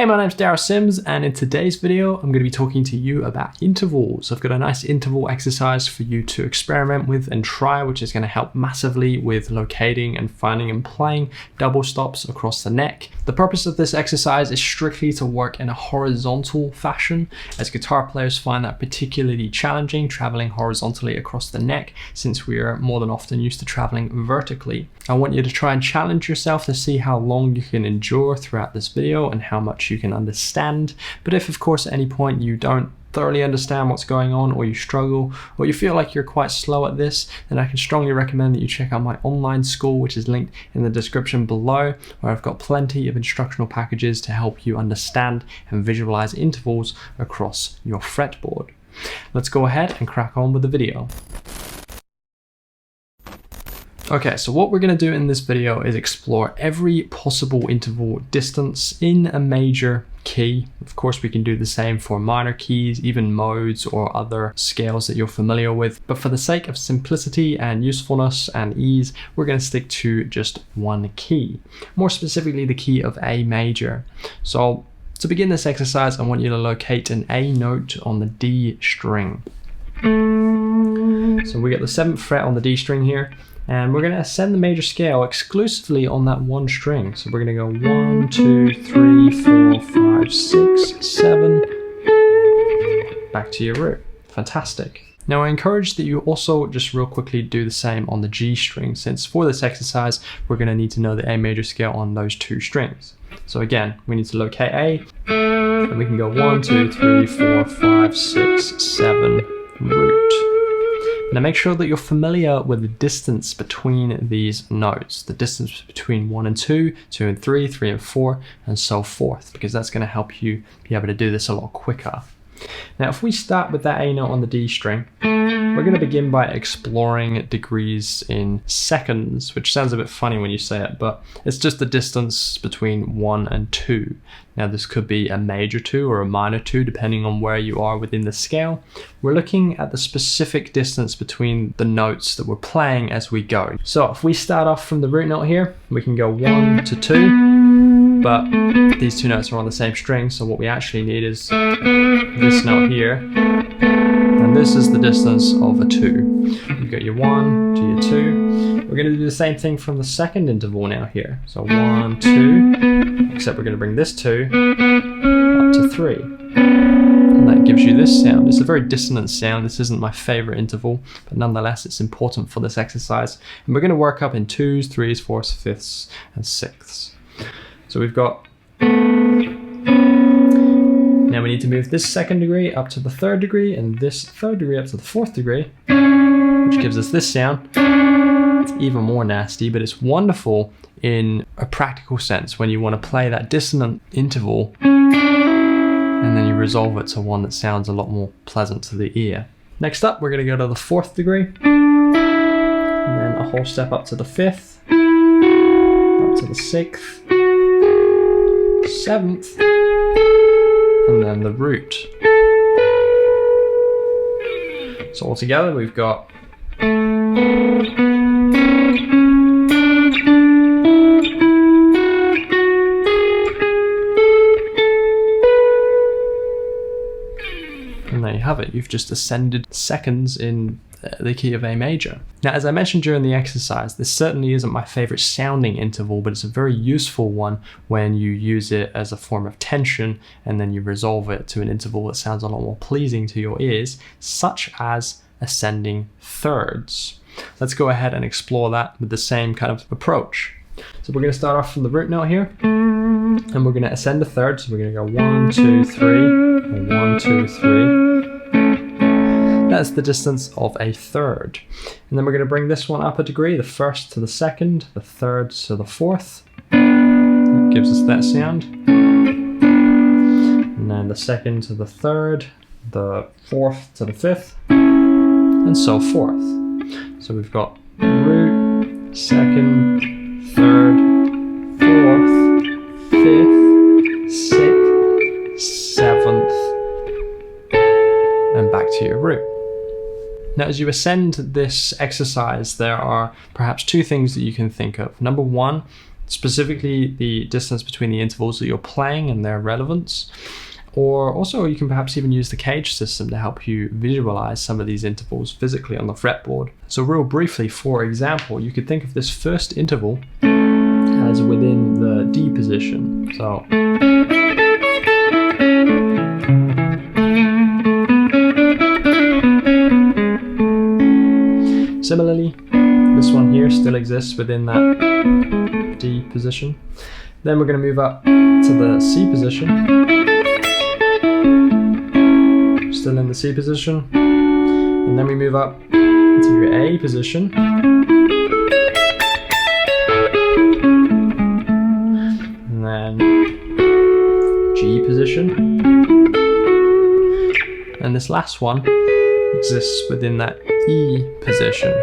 Hey, my name's Darryl Syms, and in today's video, I'm going to be talking to you about intervals. I've got a nice interval exercise for you to experiment with and try, which is going to help massively with locating and finding and playing double stops across the neck. The purpose of this exercise is strictly to work in a horizontal fashion, as guitar players find that particularly challenging, traveling horizontally across the neck, since we are more than often used to traveling vertically. I want you to try and challenge yourself to see how long you can endure throughout this video and how much you can understand. But if of course at any point you don't thoroughly understand what's going on, or you struggle, or you feel like you're quite slow at this, then I can strongly recommend that you check out my online school, which is linked in the description below, where I've got plenty of instructional packages to help you understand and visualize intervals across your fretboard. Let's go ahead and crack on with the video. Okay, so what we're going to do in this video is explore every possible interval distance in a major key. Of course, we can do the same for minor keys, even modes or other scales that you're familiar with. But for the sake of simplicity and usefulness and ease, we're going to stick to just one key, more specifically the key of A major. So to begin this exercise, I want you to locate an A note on the D string. So we get the 7th fret on the D string here. And we're going to ascend the major scale exclusively on that one string. So we're going to go 1, 2, 3, 4, 5, 6, 7. Back to your root. Fantastic. Now I encourage that you also just real quickly do the same on the G string, since for this exercise, we're going to need to know the A major scale on those two strings. So again, we need to locate A, and we can go 1, 2, 3, 4, 5, 6, 7, root. Now make sure that you're familiar with the distance between these notes, the distance between 1 and 2, 2 and 3, 3 and 4, and so forth, because that's going to help you be able to do this a lot quicker. Now if we start with that A note on the D string, we're going to begin by exploring degrees in seconds, which sounds a bit funny when you say it, but it's just the distance between 1 and 2. Now this could be a major 2 or a minor 2, depending on where you are within the scale. We're looking at the specific distance between the notes that we're playing as we go. So if we start off from the root note here, we can go 1 to 2, but these two notes are on the same string, so what we actually need is this note here, and this is the distance of a 2. You've got your 1 to your 2. We're going to do the same thing from the second interval now here. So 1, 2, except we're going to bring this 2 up to 3. And that gives you this sound. It's a very dissonant sound. This isn't my favorite interval, but nonetheless, it's important for this exercise. And we're going to work up in 2s, 3s, 4s, 5ths, and 6ths. So we've got, now we need to move this 2nd degree up to the 3rd degree, and this 3rd degree up to the 4th degree, which gives us this sound. It's even more nasty, but it's wonderful in a practical sense when you want to play that dissonant interval and then you resolve it to one that sounds a lot more pleasant to the ear. Next up, we're going to go to the 4th degree, and then a whole step up to the 5th, up to the 6th, 7th, and then the root. So altogether we've got and there you have it. You've just ascended seconds in the key of A major. Now, as I mentioned during the exercise, this certainly isn't my favorite sounding interval, but it's a very useful one when you use it as a form of tension and then you resolve it to an interval that sounds a lot more pleasing to your ears, such as ascending thirds. Let's go ahead and explore that with the same kind of approach. So we're going to start off from the root note here, and we're going to ascend a third. So we're going to go 1, 2, 3, 1, 2, 3. That's the distance of a third. And then we're going to bring this one up a degree, the 1st to the 2nd, the 3rd to the 4th. That gives us that sound. And then the 2nd to the 3rd, the 4th to the 5th, and so forth. So we've got root, 2nd, 3rd, 4th, 5th, 6th, 7th, and back to your root. Now, as you ascend this exercise, there are perhaps two things that you can think of. Number one specifically the distance between the intervals that you're playing and their relevance. Or also you can perhaps even use the cage system to help you visualize some of these intervals physically on the fretboard. So real briefly, for example, you could think of this first interval as within the D position. So similarly, this one here still exists within that D position. Then we're going to move up to the C position. Still in the C position, and then we move up to your A position, and then G position, and this last one exists within that E position.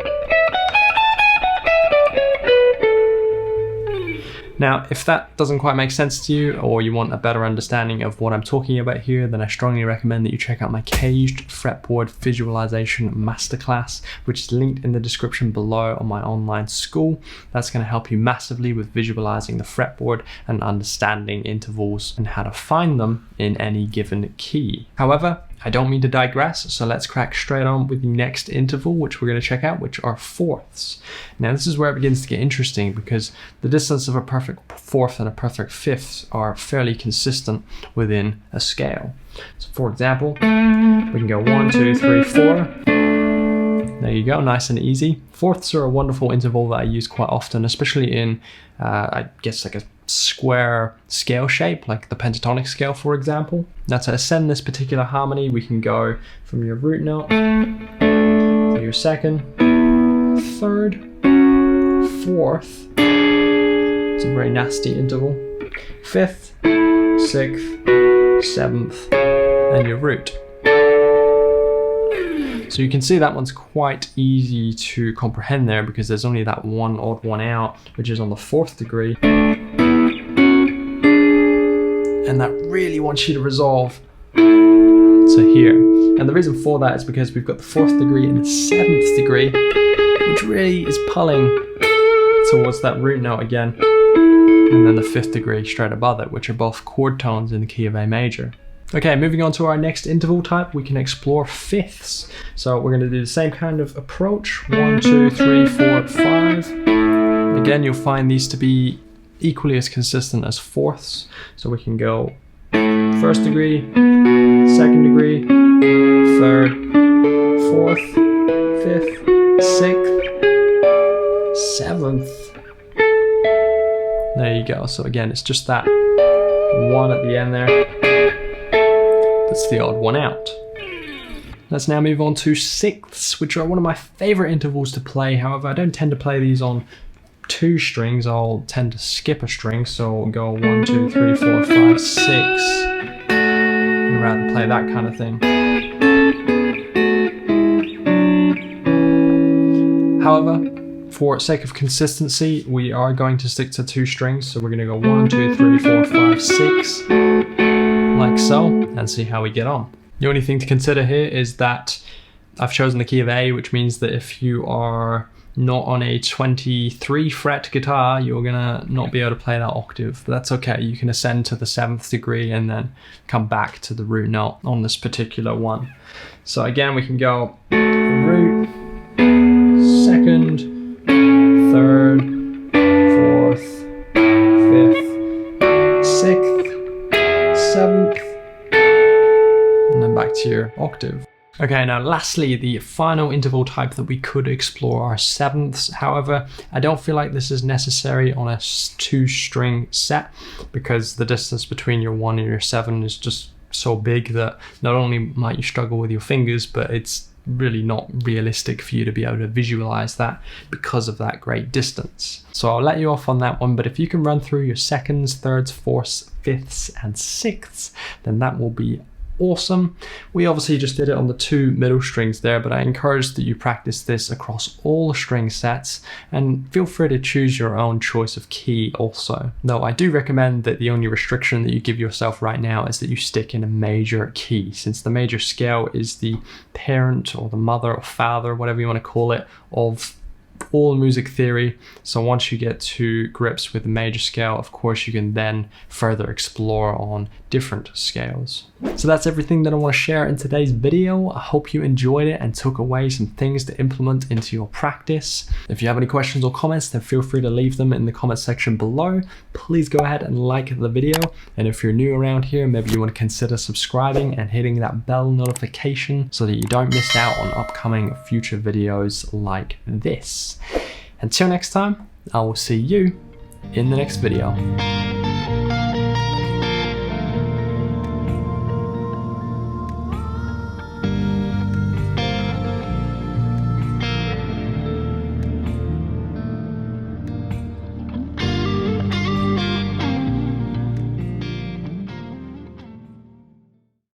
Now, if that doesn't quite make sense to you, or you want a better understanding of what I'm talking about here, then I strongly recommend that you check out my caged fretboard visualization masterclass, which is linked in the description below on my online school. That's going to help you massively with visualizing the fretboard and understanding intervals and how to find them in any given key. However, I don't mean to digress, so let's crack straight on with the next interval, which we're going to check out, which are fourths. Now this is where it begins to get interesting, because the distance of a perfect fourth and a perfect fifth are fairly consistent within a scale. So for example, we can go 1, 2, 3, 4. There you go, nice and easy. Fourths are a wonderful interval that I use quite often, especially in, I guess, like a square scale shape, like the pentatonic scale, for example. Now to ascend this particular harmony, we can go from your root note to your second, third, fourth. It's a very nasty interval. Fifth, sixth, seventh, and your root. So you can see that one's quite easy to comprehend there, because there's only that one odd one out, which is on the fourth degree. And that really wants you to resolve to here. And the reason for that is because we've got the fourth degree and the seventh degree, which really is pulling towards that root note again. And then the fifth degree straight above it, which are both chord tones in the key of A major. Okay, moving on to our next interval type, we can explore fifths. So we're going to do the same kind of approach. 1, 2, 3, 4, 5. Again, you'll find these to be equally as consistent as fourths. So we can go first degree, second degree, third, fourth, fifth, sixth, seventh. There you go. So again, it's just that one at the end there. That's the odd one out. Let's now move on to sixths, which are one of my favorite intervals to play. However, I don't tend to play these on 2 strings. I'll tend to skip a string, so I'll go 1, 2, 3, 4, 5, 6. I'd rather play that kind of thing. However, for sake of consistency, we are going to stick to 2 strings. So we're going to go 1, 2, 3, 4, 5, 6, like so, and see how we get on. The only thing to consider here is that I've chosen the key of A, which means that if you are not on a 23 fret guitar, you're gonna not be able to play that octave, but that's okay. You can ascend to the 7th degree and then come back to the root note on this particular one. So again, we can go root, second, third, fourth, fifth, sixth, seventh, and then back to your octave. Okay, now lastly, the final interval type that we could explore are sevenths. However, I don't feel like this is necessary on a 2-string set, because the distance between your 1 and your 7 is just so big that not only might you struggle with your fingers, but it's really not realistic for you to be able to visualize that because of that great distance. So I'll let you off on that one, but if you can run through your seconds, thirds, fourths, fifths, and sixths, then that will be awesome. We obviously just did it on the 2 middle strings there, but I encourage that you practice this across all string sets, and feel free to choose your own choice of key also. Though I do recommend that the only restriction that you give yourself right now is that you stick in a major key, since the major scale is the parent or the mother or father, whatever you want to call it, of all music theory. So once you get to grips with the major scale, of course, you can then further explore on different scales. So that's everything that I want to share in today's video. I hope you enjoyed it and took away some things to implement into your practice. If you have any questions or comments, then feel free to leave them in the comment section below. Please go ahead and like the video. And if you're new around here, maybe you want to consider subscribing and hitting that bell notification so that you don't miss out on upcoming future videos like this. Until next time, I will see you in the next video.